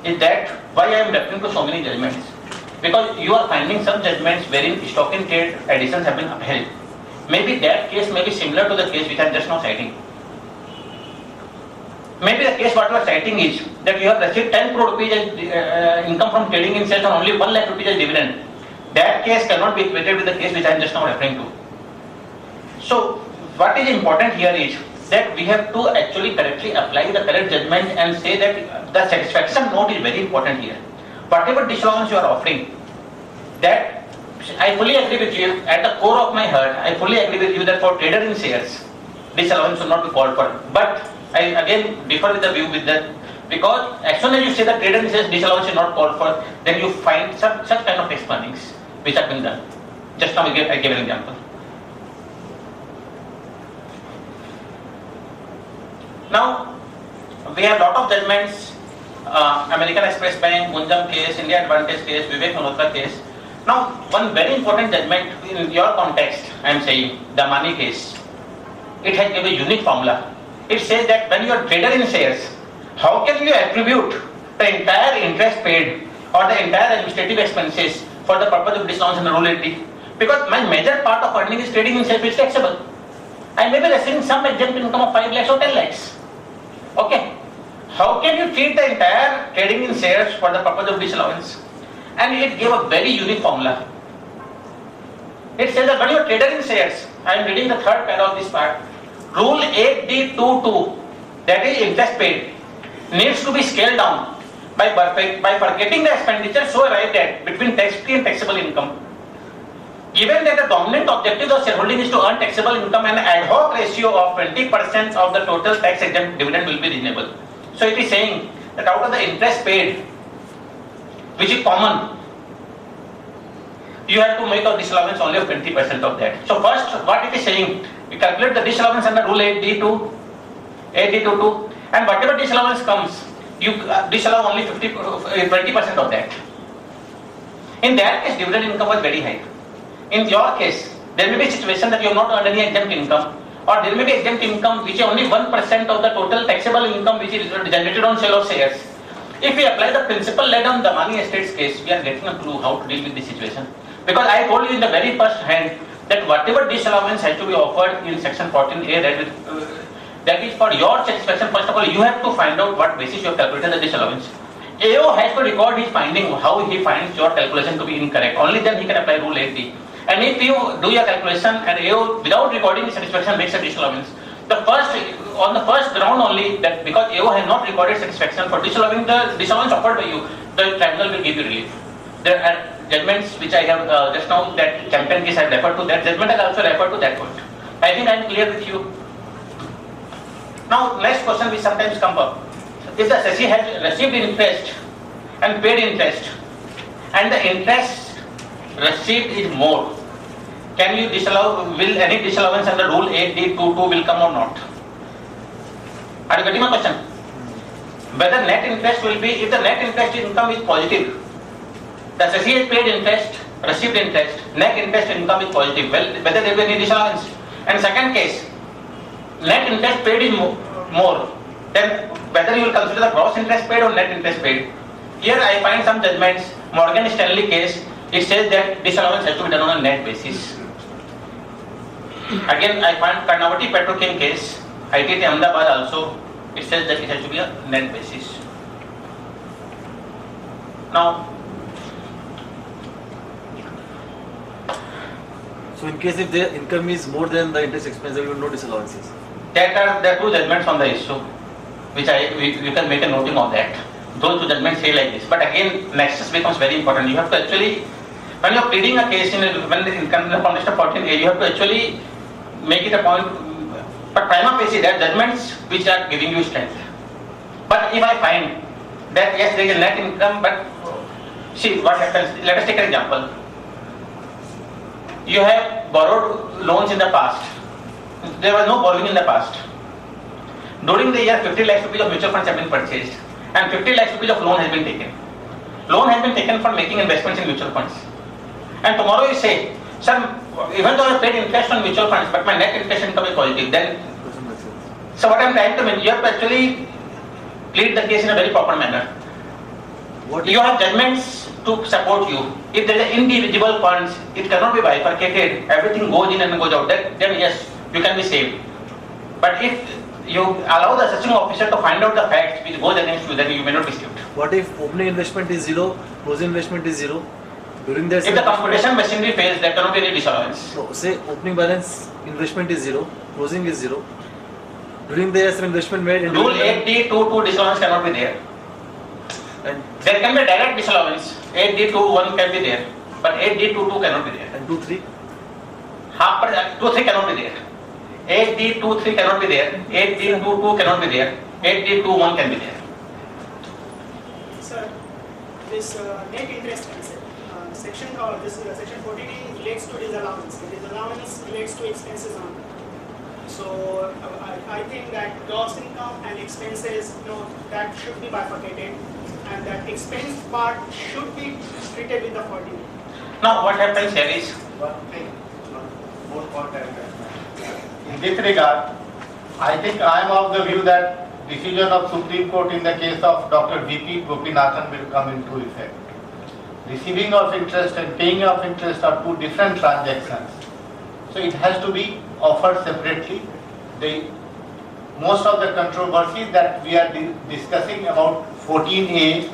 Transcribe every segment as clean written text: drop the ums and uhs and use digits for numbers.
is that why I am referring to so many judgments? Because you are finding some judgments wherein stock in trade additions have been upheld. Maybe that case may be similar to the case which I am just now citing. Maybe the case what you are citing is that you have received 10 crore rupees as income from trading in shares and only 1 lakh rupees as dividend. That case cannot be equated with the case which I am just now referring to. So what is important here is that we have to actually correctly apply the correct judgment and say that the satisfaction note is very important here. Whatever disallowance you are offering, that I fully agree with you, at the core of my heart, I fully agree with you that for trader in shares, disallowance should not be called for. But I again differ with the view with that, because as soon as you say that trader in shares disallowance is not called for, then you find such kind of explanations which have been done. Just now I gave an example. Now, we have lot of judgments, American Express Bank, Munjam case, India Advantage case, Vivek Malhotra case. Now, one very important judgment in your context, I am saying, the money case. It has given a unique formula. It says that when you are trader in shares, how can you attribute the entire interest paid or the entire administrative expenses for the purpose of disallowance under Rule 80? Because my major part of earning is trading in shares, which is taxable. I may be receiving some exempt income of 5 lakhs or 10 lakhs. Okay. How can you treat the entire trading in shares for the purpose of disallowance? And it gave a very unique formula. It says that when you are trader in shares, I am reading the third paragraph of this part. Rule 8D22, that is interest paid, needs to be scaled down by forgetting the expenditure so arrived at between tax-free and taxable income. Given that the dominant objective of shareholding is to earn taxable income, an ad hoc ratio of 20% of the total tax exempt dividend will be reasonable. So it is saying that out of the interest paid, which is common, you have to make a disallowance only of 20% of that. So first, what it is saying, you calculate the disallowance under Rule 8D22, and whatever disallowance comes, you disallow only 20% of that. In that case, dividend income was very high. In your case, there may be a situation that you have not earned any exempt income, or there may be exempt income which is only 1% of the total taxable income which is generated on sale of shares. If we apply the principle laid on the money estates case, we are getting a clue how to deal with this situation. Because I told you in the very first hand that whatever disallowance has to be offered in section 14A, that is for your satisfaction. First of all, you have to find out what basis you have calculated the disallowance. AO has to record his finding, how he finds your calculation to be incorrect. Only then he can apply Rule 8D. And if you do your calculation and AO without recording the satisfaction makes a disallowance, on the first ground only, that because AO has not recorded satisfaction for disallowing the disallowance offered by you, the tribunal will give you relief. There are judgments which I have just now, that Champion case I have referred to, that judgment I also referred to that point. I think I am clear with you. Now, next question which sometimes comes up. If the SECI has received interest and paid interest, and the interest received is more, can you disallow, will any disallowance under Rule 8D22 will come or not? Are you getting my question? Whether net interest will be, if the net interest income is positive, the SECI has paid interest, received interest, net interest income is positive, well, whether there will be any disallowance. And second case, net interest paid is more, then whether you will consider the gross interest paid or net interest paid. Here I find some judgments, Morgan Stanley case, it says that disallowance has to be done on a net basis. Again, I find Karnavati Petrochem case, ITT Ahmedabad also, it says that it has to be a net basis. Now, so in case if the income is more than the interest expense, there will be no disallowances. There are two judgments on the issue, which you can make a noting of that. Those two judgments say like this. But again, nexus becomes very important. You have to actually, when you are pleading a case in the context of 14A, you have to actually make it a point. But prima facie, there are judgments which are giving you strength. But if I find that yes, there is a net income, but see what happens. Let us take an example. You have borrowed loans in the past. There was no borrowing in the past. During the year, 50 lakhs rupees of mutual funds have been purchased, and 50 lakhs rupees of loan has been taken. Loan has been taken for making investments in mutual funds. And tomorrow you say, sir, even though I paid interest on mutual funds, but my net interest income is positive, then, so what I am trying to mean, you have to actually plead the case in a very proper manner. What You have judgments to support you. If there is indivisible funds, it cannot be bifurcated. Everything goes in and goes out. Then yes, you can be saved. But if you allow the assessing officer to find out the facts which goes against you, then you may not be saved. What if opening investment is 0, closing investment is 0? During that, If the computation machinery fails, there cannot be any disallowance. no, say opening balance investment is 0, closing is 0. During the year some investment made. Rule 8D22 disallowance cannot be there. And There can be direct disallowance. 8D21 can be there, but 8D22 cannot be there. and 2, 3. 2-3 cannot be there. 8D23 cannot be there. 8D22 cannot be there. 8D21 can be there. Sir, this net interest concept, section 40D relates to disallowance. The disallowance relates to expenses only. So I think that gross income and expenses, that should be bifurcated, and that expense part should be treated with the 40D. Now what happens here is, One thing, more content. In this regard, I think I am of the view that decision of Supreme Court in the case of Dr. V.P. Gopinathan will come into effect. Receiving of interest and paying of interest are two different transactions. So it has to be offered separately. Most of the controversy that we are discussing about 14A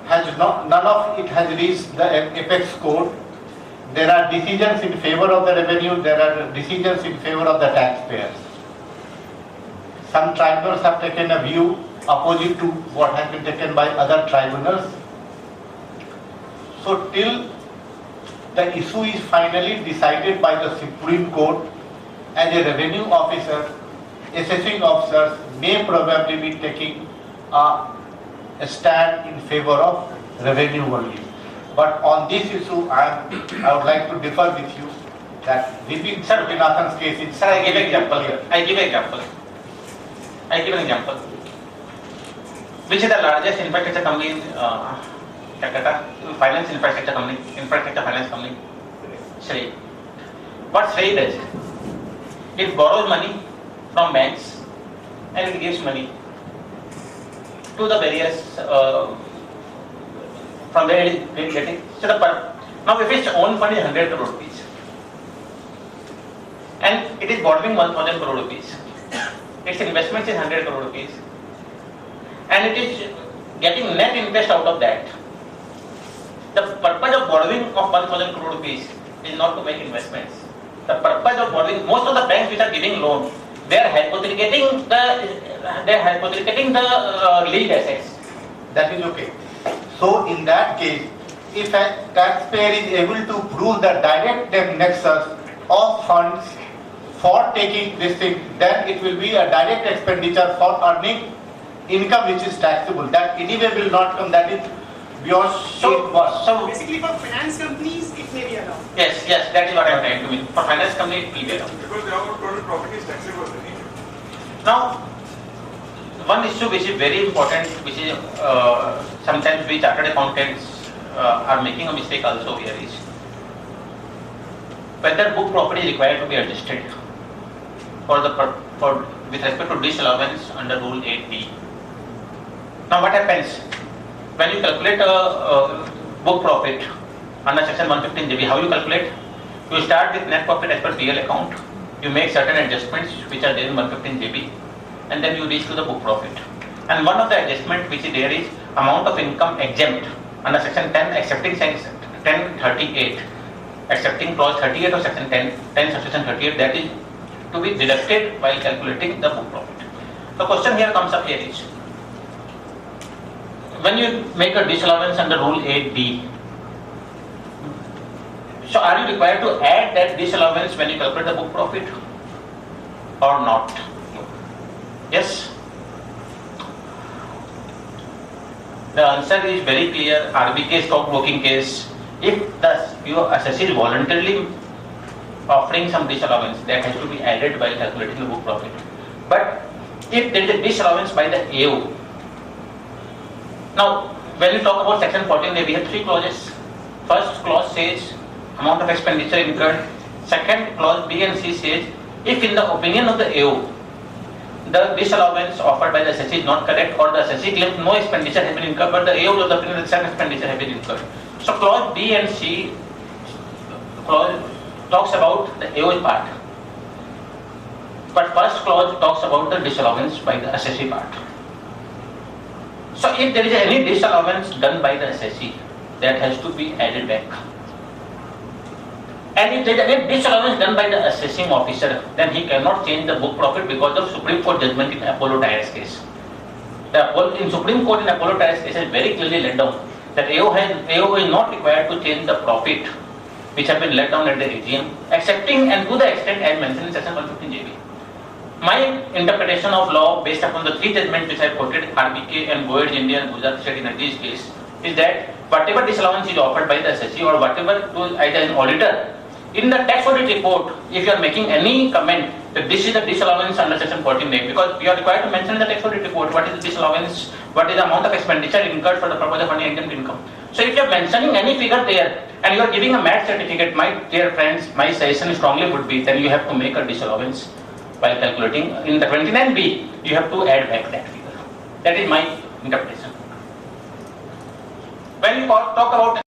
none of it has reached the apex court. There are decisions in favor of the revenue, there are decisions in favor of the taxpayers. Some tribunals have taken a view opposite to what has been taken by other tribunals. So till the issue is finally decided by the Supreme Court, as a revenue officer, assessing officers may probably be taking a stand in favor of revenue only. But on this issue, I would like to differ with you that V.P. Gopinathan's case is... sir, I give an example here. I give an example. Which is the largest infrastructure company in Calcutta? Finance infrastructure company, infrastructure finance company. SREI. What SREI does? It borrows money from banks and it gives money to the various from where it is getting. So now if its own fund is 100 crore rupees and it is borrowing 1000 crore rupees, its investment is 100 crore rupees and it is getting net interest out of that. The purpose of borrowing of 1000 crore rupees is not to make investments. The purpose of borrowing, most of the banks which are giving loan, they are hypothecating the leased assets. That is okay. So in that case, if a taxpayer is able to prove the direct nexus of funds for taking this thing, then it will be a direct expenditure for earning income which is taxable. That anyway will not come, that is beyond So Basically, for finance companies, it may be allowed. yes, that is what I am trying to mean. For finance company, it will be allowed. Because our total profit is taxable. Now, one issue which is very important, which is sometimes we chartered accountants are making a mistake also here is whether book profit is required to be adjusted with respect to disallowance under Rule 8D. Now, what happens when you calculate book profit under Section 115 JB? How you calculate? You start with net profit as per PL account. You make certain adjustments which are there in 115 JB, and then you reach to the book profit. And one of the adjustment which is there is amount of income exempt under Section 10, accepting Section 1038, accepting clause 38 of Section 10 subsection 38, that is to be deducted while calculating the book profit. The question here comes up here is, when you make a disallowance under Rule 8D, so are you required to add that disallowance when you calculate the book profit or not? Yes? The answer is very clear. RBK stockbroking case, if your assessee is voluntarily offering some disallowance, that has to be added while calculating the book profit. But if there is a disallowance by the AO, now when we talk about Section 14A, we have three clauses. First clause says amount of expenditure incurred. Second clause B and C says if in the opinion of the AO the disallowance offered by the SSC is not correct, or the SSC claims no expenditure has been incurred, but the AO of the opinion that some expenditure has been incurred. So clause B and C clause talks about the AO part, but first clause talks about the disallowance by the SSC part. So if there is any disallowance done by the SSC, that has to be added back. And if there is any disallowance done by the assessing officer, then he cannot change the book profit because of Supreme Court judgment in Apollo Tyres case. In Supreme Court in Apollo Tyres case is very clearly laid down that AO is not required to change the profit which have been laid down at the AGM, excepting and to the extent as mentioned in section 115 JB. My interpretation of law based upon the three judgments which I quoted, RBK and Boyd India and Gujarat State Energies case, is that whatever disallowance is offered by the SSC or whatever to either an auditor, in the tax audit report, if you are making any comment that this is the disallowance under section 14A, because you are required to mention in the tax audit report what is the disallowance, what is the amount of expenditure incurred for the purpose of earning exempt income. So if you are mentioning any figure there and you are giving a MAT certificate, my dear friends, my suggestion strongly would be then you have to make a disallowance while calculating. In the 29B, you have to add back that figure. That is my interpretation. When we talk about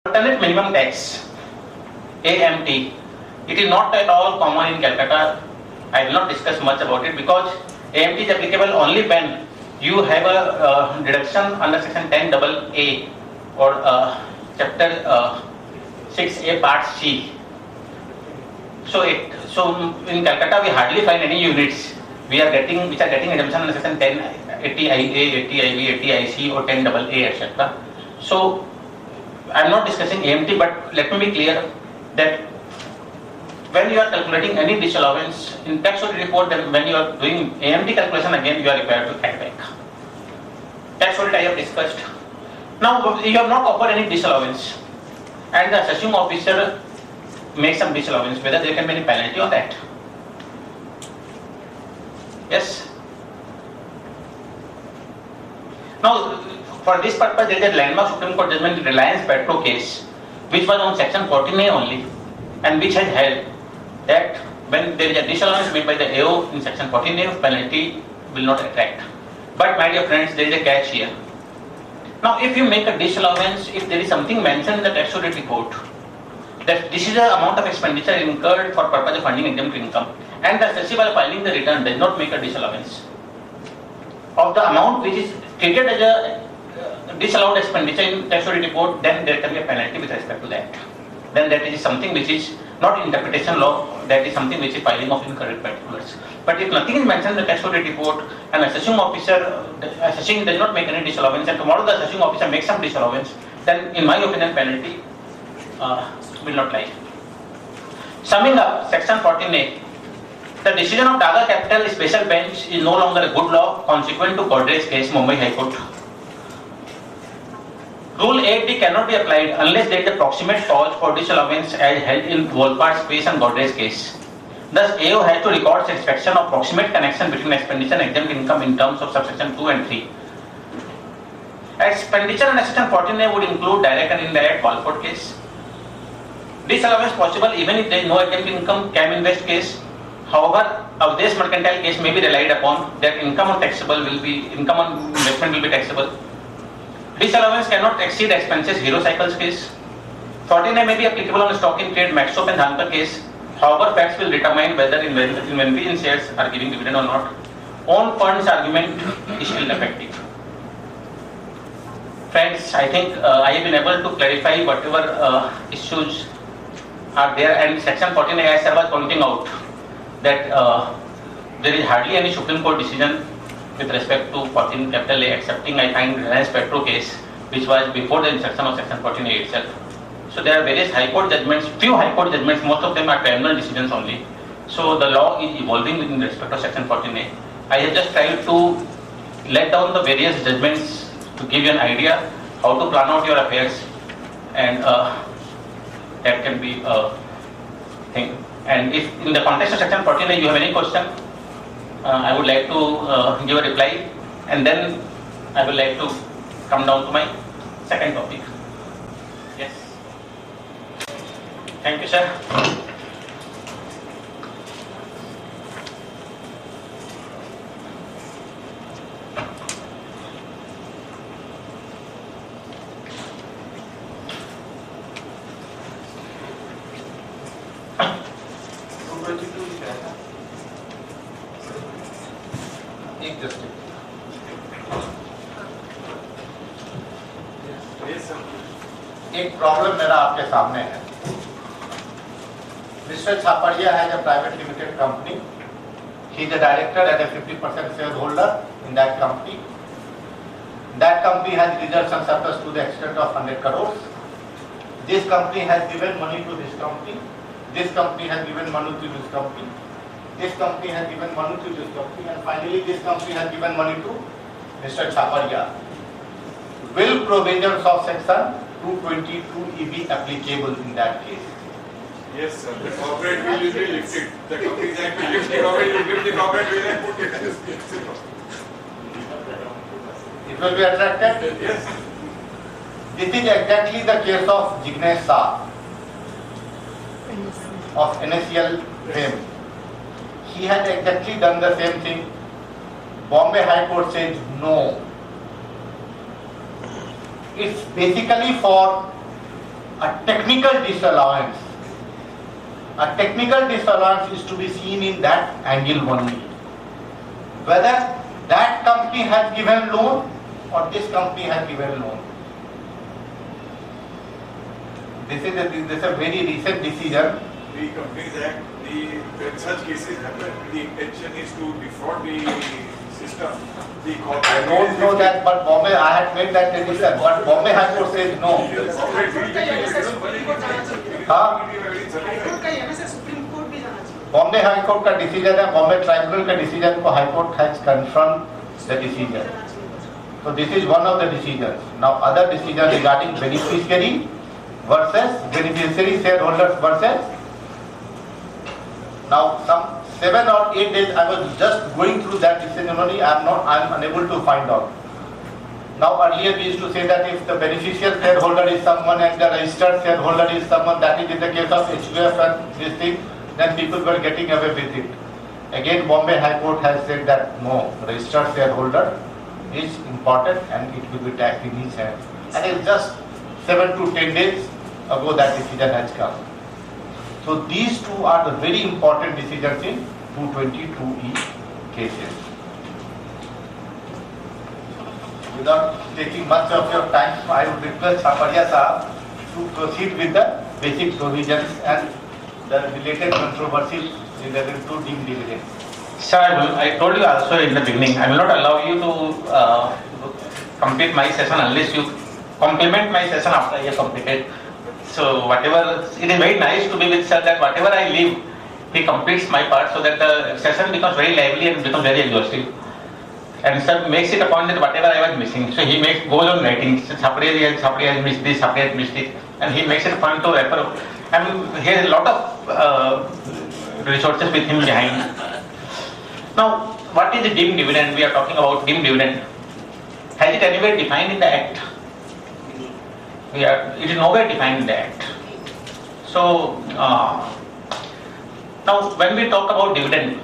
alternate minimum tax, AMT, it is not at all common in Calcutta. I will not discuss much about it because AMT is applicable only when you have a deduction under section 10AA or chapter 6A part C. So in Calcutta we hardly find any units which are getting exemption under section 10 80IA, 80IB, 80IC or 10AA, etc. So I am not discussing AMT, but let me be clear that when you are calculating any disallowance in tax audit report, then when you are doing AMT calculation again, you are required to add back. Tax audit I have discussed. Now you have not offered any disallowance and the assessing officer makes some disallowance, whether there can be any penalty on that. Yes. Now for this purpose there is a landmark Supreme Court judgment in Reliance Petro case which was on section 14A only and which has held that when there is a disallowance made by the AO in section 14A, penalty will not attract. But my dear friends, there is a catch here. Now if you make a disallowance, if there is something mentioned in the tax audit report that this is the amount of expenditure incurred for purpose of earning exempt income and the assessee while filing the return does not make a disallowance of the amount which is treated as a disallowed expenditure in tax audit report, then there can be a penalty with respect to that. Then that is something which is not interpretation law, that is something which is filing of incorrect particulars. But if nothing is mentioned in the tax audit report and assessing officer, assessing does not make any disallowance and tomorrow the assessing officer makes some disallowance, then in my opinion penalty will not lie. Summing up, section 14A, the decision of Daga Capital Special Bench is no longer a good law consequent to Godrej case, Mumbai High Court. Rule 8D cannot be applied unless there is a proximate cause for disallowance as held in Wolpart's case and Godrej case. Thus, AO has to record satisfaction of proximate connection between expenditure and exempt income in terms of subsection 2 and 3. Expenditure under section 14A would include direct and indirect Walford case. Disallowance possible even if there is no exempt income, CAM Invest case. However, Avdesh Mercantile case may be relied upon that income on investment will be taxable. Disallowance cannot exceed expenses, Hero Cycles case. 14A may be applicable on stock in trade, Maxop and Dhanpur case. However, facts will determine whether inventory in shares are giving dividend or not. Own funds argument is still effective. Friends, I think I have been able to clarify whatever issues are there, and section 14A as I was pointing out that there is hardly any Supreme Court decision with respect to 14 capital A, excepting I find Reliance Petro case, which was before the insertion of section 14A itself. So there are various High Court judgments, few High Court judgments, most of them are tribunal decisions only. So the law is evolving in respect to section 14A. I have just tried to let down the various judgments to give you an idea how to plan out your affairs, and that can be a thing. And if in the context of section 14A you have any question, I would like to give a reply, and then I would like to come down to my second topic. Yes. Thank you, sir. Yes, sir. एक problem मेरा आपके सामने है. Mr. Chapparia has a private limited company. He is a director and a 50% shareholder in that company. That company has reserves and surplus to the extent of 100 crores. This company has given money to this company. This company has given money to this company. This company has given money to this company, and finally this company has given money to Mr. Chapparia. Will provisions of section 222E be applicable in that case? Yes, sir. The corporate will be lifted. The Companies Act will lift the corporate, will lift the corporate will and put it as It will be attracted? Yes. This is exactly the case of Jignesh Shah of NSCL fame. He had exactly done the same thing. Bombay High Court said no. It's basically for a technical disallowance. A technical disallowance is to be seen in that angle only. Whether that company has given loan or this company has given loan. This is a very recent decision. The Companies Act, when such cases happen, the intention is to defraud the system. The corporate I don't know that, but Bombay, I had made that decision, but Bombay High Court says no. corporate will be हाँ? High court का MSA supreme court भी जाना चाहिए. Bombay high court का decision है, Bombay tribunal का decision को high court has confirm the decision. So this is one of the decisions. Now other decision regarding beneficiary versus beneficiary shareholders versus. Now some 7 or 8 days I was just going through that decision only. I am unable to find out. Now earlier we used to say that if the beneficial shareholder is someone and the registered shareholder is someone, that is in the case of HUF and this thing, then people were getting away with it. Again Bombay High Court has said that no, registered shareholder is important and it will be taxed in his hand. And it's just 7 to 10 days ago that decision has come. So these two are the very important decisions in 222E cases. Without taking much of your time, I would request Chapparia Sahab to proceed with the basic provisions and the related controversies related to deemed dividend. Sir, I told you also in the beginning, I will not allow you to complete my session unless you complement my session after you have completed. So whatever, it is very nice to be with sir that whatever I leave, he completes my part so that the session becomes very lively and becomes very exhaustive. And sir makes it a point that whatever I was missing, so he goes on writing, Chapparia has missed this, Chapparia has missed it, and he makes it a point to refer. And he has a lot of resources with him behind. Now, what is the deemed dividend? We are talking about deemed dividend. Has it anywhere defined in the Act? It is nowhere defined in the Act. So, now when we talk about dividend,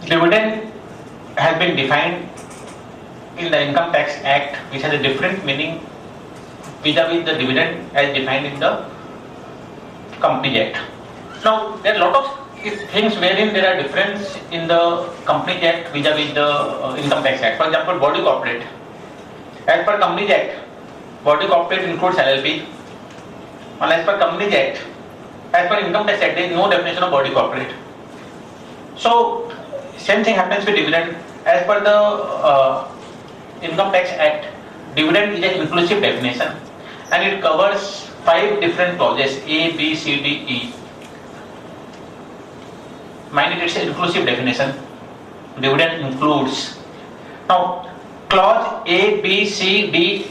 dividend has been defined in the Income Tax Act, which has a different meaning vis-a-vis the dividend as defined in the Companies Act. Now, there are a lot of things wherein there are difference in the Companies Act vis-a-vis the Income Tax Act. For example, body corporate. As per Companies Act, body corporate includes LLP. And as per Companies Act, as per Income Tax Act, there is no definition of body corporate. So, same thing happens with dividend. As per the Income Tax Act, dividend is an inclusive definition and it covers 5 different clauses A, B, C, D, E. Mind it, it's an inclusive definition. Dividend includes. Now, clause A, B, C, D,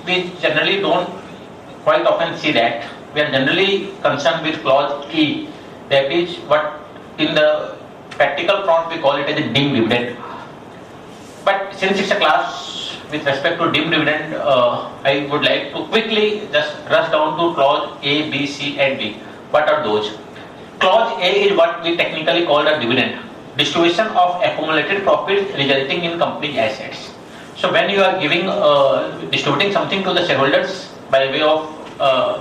we generally don't quite often see that. We are generally concerned with clause E. That is what in the practical front we call it as a deemed dividend. But since it's a class with respect to deemed dividend, I would like to quickly just rush down to clause A, B, C and D. What are those? Clause A is what we technically call a dividend. Distribution of accumulated profits resulting in company assets. So when you are giving, distributing something to the shareholders by way of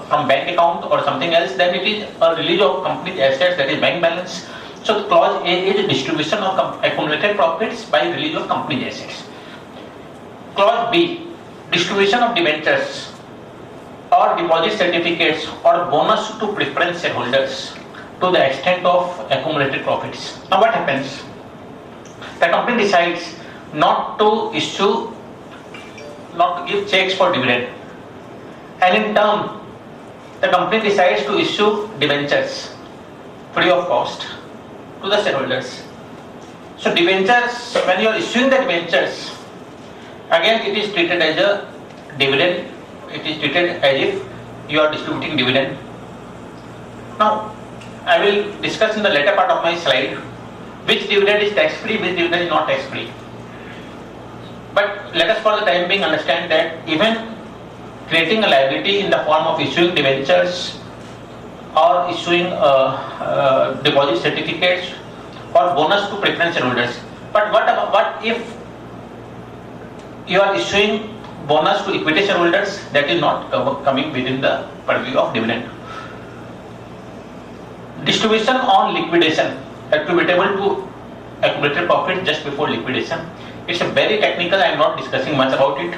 from bank account or something else, then it is a release of company assets, that is bank balance. So clause A is distribution of accumulated profits by release of company assets. Clause B, distribution of debentures or deposit certificates or bonus to preference shareholders to the extent of accumulated profits. Now what happens? The company decides not to give checks for dividend, and in turn the company decides to issue debentures free of cost to the shareholders. So debentures, when you are issuing the debentures, again it is treated as a dividend. It is treated as if you are distributing dividend. Now I will discuss in the later part of my slide which dividend is tax free, which dividend is not tax free. But let us for the time being understand that even creating a liability in the form of issuing debentures or issuing deposit certificates or bonus to preference shareholders. But what if you are issuing bonus to equity shareholders? That is not coming within the purview of dividend. Distribution on liquidation attributable to accumulated profit just before liquidation. It's a very technical, I am not discussing much about it.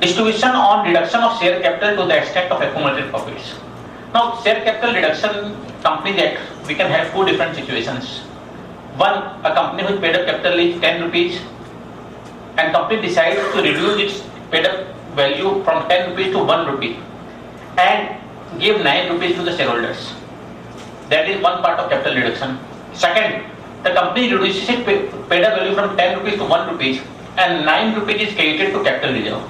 Distribution on reduction of share capital to the extent of accumulated profits. Now share capital reduction, Companies Act, we can have two different situations. One, a company which paid up capital is 10 rupees and company decides to reduce its paid up value from 10 rupees to 1 rupee and give 9 rupees to the shareholders. That is one part of capital reduction. Second, the company reduces its paid up value from 10 rupees to 1 rupees and 9 rupees is credited to capital reserve.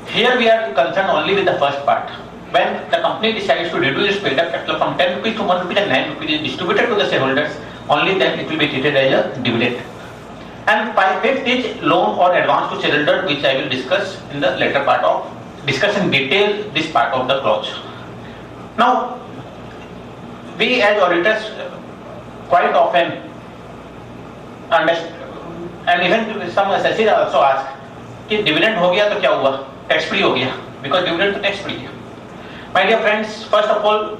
Here we are concerned only with the first part. When the company decides to reduce its paid up capital from 10 rupees to 1 rupee and 9 rupees is distributed to the shareholders, only then it will be treated as a dividend. And fifth is loan or advance to shareholder, which I will discuss in the later part of discuss in detail this part of the clause. Now, we as auditors quite often understand, and even some assessors also ask कि dividend हो गया तो क्या हुआ, tax free हो गया, because dividend तो tax free है. My dear friends, first of all,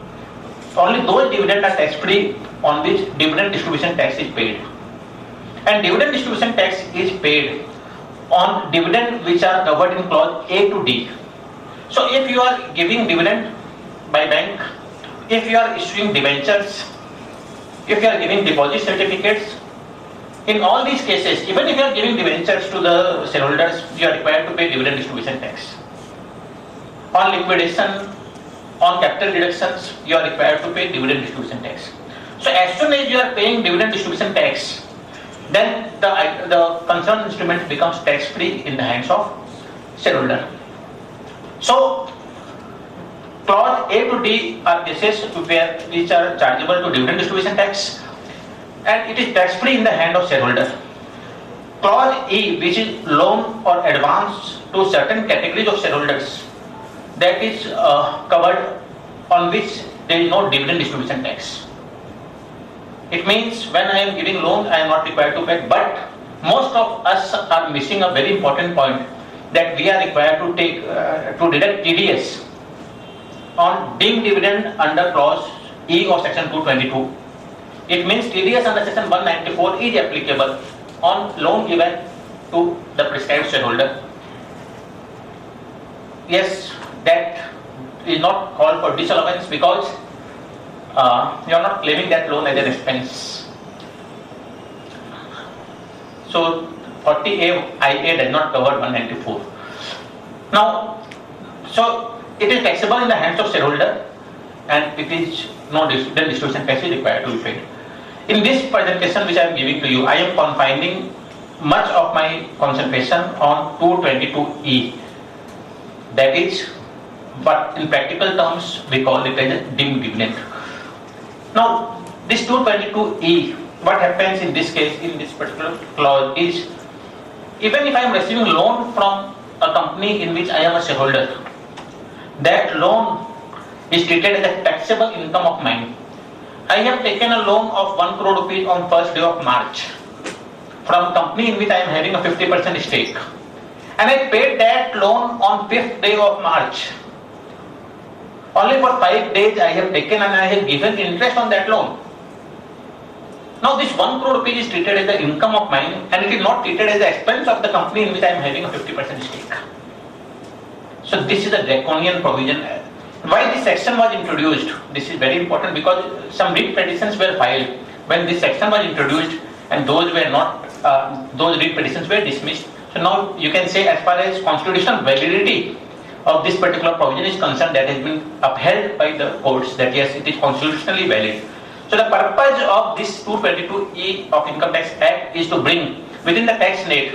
only those dividends are tax free on which dividend distribution tax is paid, and dividend distribution tax is paid on dividend which are covered in clause A to D. So if you are giving dividend by bank, if you are issuing debentures, if you are giving deposit certificates, in all these cases, even if you are giving debentures to the shareholders, you are required to pay dividend distribution tax. On liquidation, on capital reductions, you are required to pay dividend distribution tax. So as soon as you are paying dividend distribution tax, then the concerned instrument becomes tax free in the hands of shareholder. So clause A to D are cases which are chargeable to dividend distribution tax, and it is tax free in the hand of shareholder. Clause E, which is loan or advance to certain categories of shareholders, that is covered, on which there is no dividend distribution tax. It means when I am giving loan, I am not required to pay, but most of us are missing a very important point, that we are required to take to deduct TDS on deemed dividend under clause E of section 222. It means TDS under section 194 is applicable on loan given to the prescribed shareholder. Yes, that is not called for disallowance because you are not claiming that loan as an expense. So 40A IA does not cover 194. Now, so it is taxable in the hands of shareholder, and it is no distribution tax is required to be paid. In this presentation which I am giving to you, I am confining much of my concentration on 222E. That is what in practical terms we call it as a deemed dividend. Now, this 222E, what happens in this case, in this particular clause is, even if I am receiving loan from a company in which I am a shareholder, that loan is treated as a taxable income of mine. I have taken a loan of 1 crore rupees on first day of March from a company in which I am having a 50% stake, and I paid that loan on 5th day of March. Only for 5 days I have taken and I have given interest on that loan. Now this 1 crore rupees is treated as the income of mine and it is not treated as the expense of the company in which I am having a 50% stake. So this is a draconian provision. Why this section was introduced? This is very important because some writ petitions were filed when this section was introduced and those were not, those writ petitions were dismissed. So now you can say as far as constitutional validity of this particular provision is concerned, that has been upheld by the courts that yes, it is constitutionally valid. So the purpose of this 222E of Income Tax Act is to bring within the tax net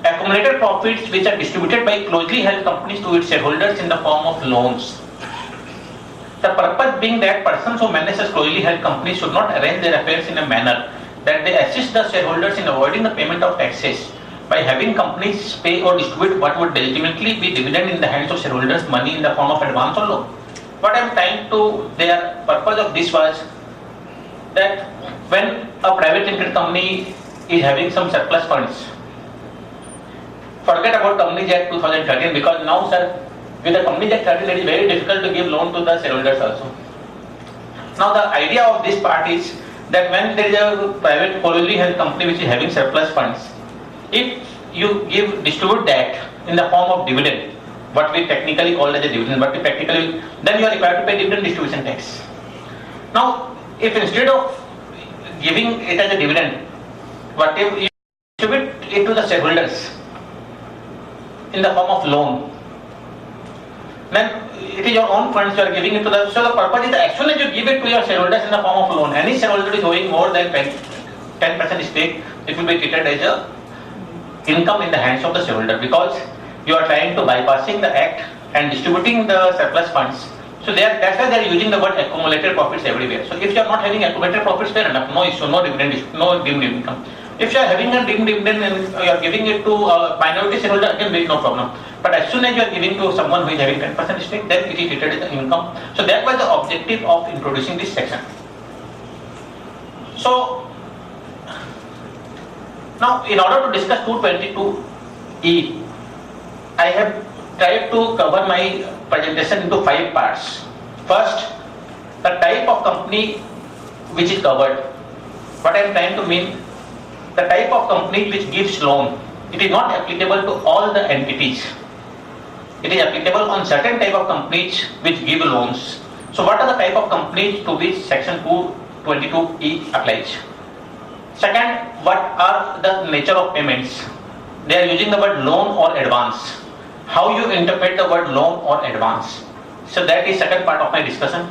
accumulated profits which are distributed by closely held companies to its shareholders in the form of loans. The purpose being that persons who manage such closely held companies should not arrange their affairs in a manner that they assist the shareholders in avoiding the payment of taxes by having companies pay or distribute what would ultimately be dividend in the hands of shareholders' money in the form of advance or loan. What I am trying to, their purpose of this was that when a private limited company is having some surplus funds, forget about Companies Act 2013 because now, sir, with the Companies Act 13 it is very difficult to give loan to the shareholders also. Now the idea of this part is that when there is a private closely held company which is having surplus funds, if you distribute that in the form of dividend, what we technically call as a dividend, then you are required to pay dividend distribution tax. Now, if instead of giving it as a dividend, what if you distribute it to the shareholders in the form of loan, then it is your own funds you are giving it to the, so the purpose is that as soon as you give it to your shareholders in the form of loan, any shareholder is owing more than 10% stake, it will be treated as a income in the hands of the shareholder because you are trying to bypassing the act and distributing the surplus funds. So that's why they are using the word accumulated profits everywhere. So if you are not having accumulated profits, fair enough, no issue, no dividend, no deemed income. If you are having a deemed dividend and you are giving it to a minority shareholder, again there is no problem. But as soon as you are giving to someone who is having 10% stake, then it is treated as an income. So that was the objective of introducing this section. So now, in order to discuss 222E, I have tried to cover my presentation into 5 parts. First, the type of company which is covered. What I am trying to mean, the type of company which gives loan. It is not applicable to all the entities. It is applicable on certain type of companies which give loans. So what are the type of companies to which section 222E applies? Second, what are the nature of payments? They are using the word loan or advance. How you interpret the word loan or advance? So that is second part of my discussion.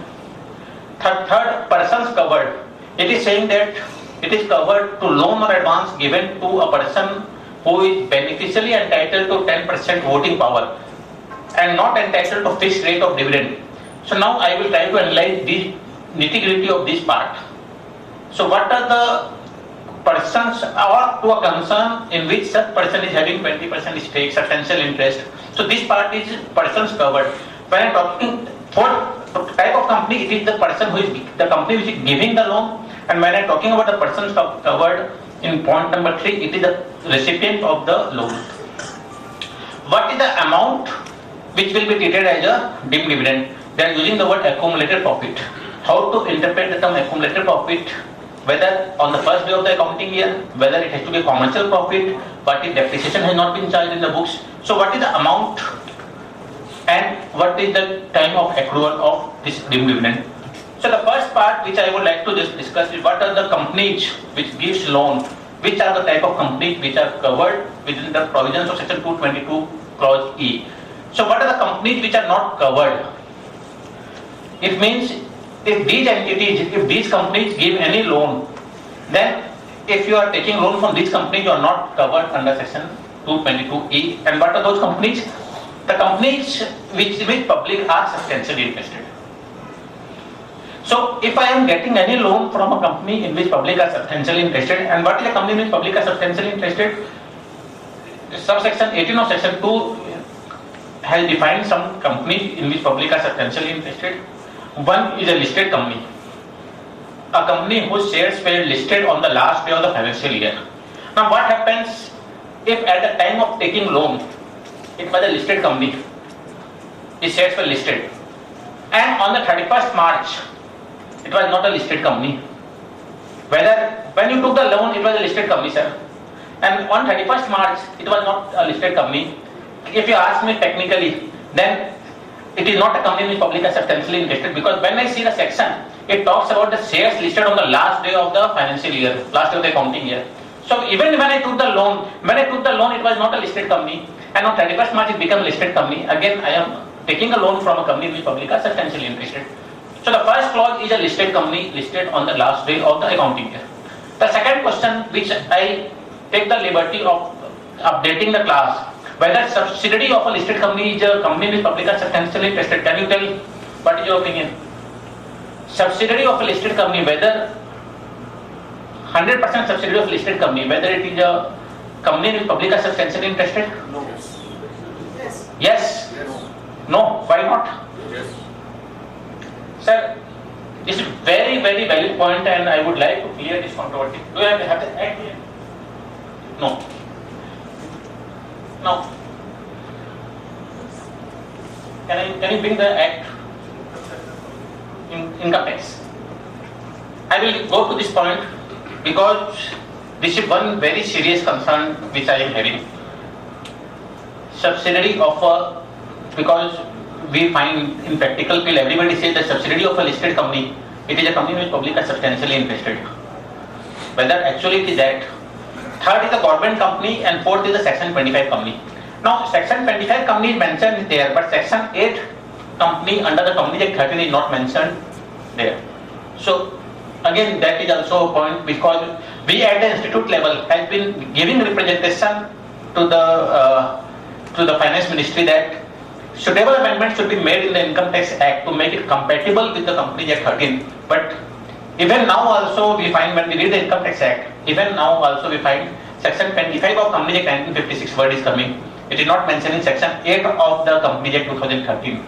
Third, persons covered. It is saying that it is covered to loan or advance given to a person who is beneficially entitled to 10% voting power and not entitled to fixed rate of dividend. So now I will try to analyze the nitty-gritty of this part. So what are the persons or to a concern in which such person is having 20% stake, substantial interest. So this part is persons covered. When I am talking for type of company, it is the person who is the company which is giving the loan, and when I am talking about the persons covered in point number 3, it is the recipient of the loan. What is the amount which will be treated as a deemed dividend? They are using the word accumulated profit. How to interpret the term accumulated profit? Whether on the first day of the accounting year, whether it has to be commercial profit, what if depreciation has not been charged in the books. So what is the amount and what is the time of accrual of this deemed dividend? So the first part which I would like to just discuss is what are the companies which gives loan, which are the type of companies which are covered within the provisions of section 222 clause E. So what are the companies which are not covered? It means if these entities, if these companies give any loan, then if you are taking loan from these companies, you are not covered under section 222E. And what are those companies? The companies which public are substantially interested. So if I am getting any loan from a company in which public are substantially interested, and what is a company in which public are substantially interested? Subsection 18 of section 2 has defined some companies in which public are substantially interested. One is a listed company. A company whose shares were listed on the last day of the financial year. Now what happens if at the time of taking loan, it was a listed company, its shares were listed, and on the 31st March, it was not a listed company. whether when you took the loan it was a listed company, sir, and on 31st March it was not a listed company. If you ask me technically, then it is not a company which public are substantially invested, because when I see the section, it talks about the shares listed on the last day of the financial year, last day of the accounting year. So even when I took the loan, it was not a listed company, and on 31st March it became a listed company. Again, I am taking a loan from a company which public are substantially interested. So the first clause is a listed company listed on the last day of the accounting year. The second question, which I take the liberty of updating the class, whether subsidiary of a listed company is a company which public are substantially interested. Can you tell what is your opinion? Subsidiary of a listed company, whether 100% subsidiary of a listed company, whether it is a company which public are substantially interested? No. Yes. Yes? Yes. No? Why not? Yes. Sir, this is very valid point, and I would like to clear this controversy. Do you have the act here? No. No. Can you bring the act? Income tax. I will go to this point because this is one very serious concern which I am having. Subsidiary of a, because we find in practical field everybody says that subsidiary of a listed company, it is a company which public are substantially interested. Whether actually it is that. Third is a government company, and fourth is a section 25 company. Now section 25 company is mentioned there, but section 8 company under the Company Act 13 is not mentioned there. So again that is also a point, because we at the institute level has been giving representation to the Finance Ministry that suitable amendments should be made in the Income Tax Act to make it compatible with the Company Act 13. But even now also we find, when we read the Income Tax Act, even now also we find section 25 of Company Act 1956 word is coming. It is not mentioning section 8 of the Company Act 2013.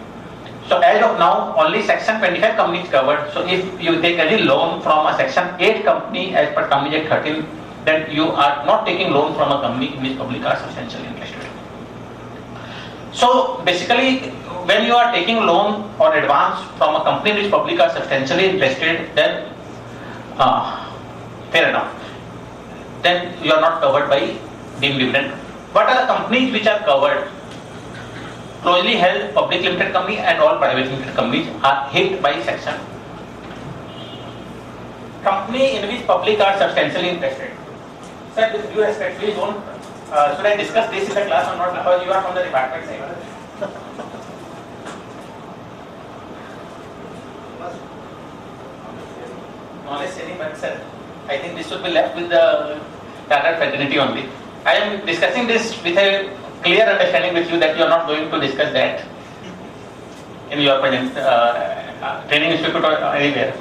So as of now, only section 25 company is covered. So if you take any loan from a section 8 company as per Company Act 13, then you are not taking loan from a company in which public are substantially interested. So basically, when you are taking loan or advance from a company which public are substantially interested, then fair enough. Then you are not covered by deemed dividend. What are the companies which are covered? Closely held public limited company and all private limited companies are hit by section. Company in which public are substantially interested. Sir, with due respect, please don't. Should I discuss this in the class or not? Because you are from the department side. Knowledge sharing, but sir, I think this should be left with the chartered fraternity only. I am discussing this with a clear understanding with you that you are not going to discuss that in your present training institute or anywhere.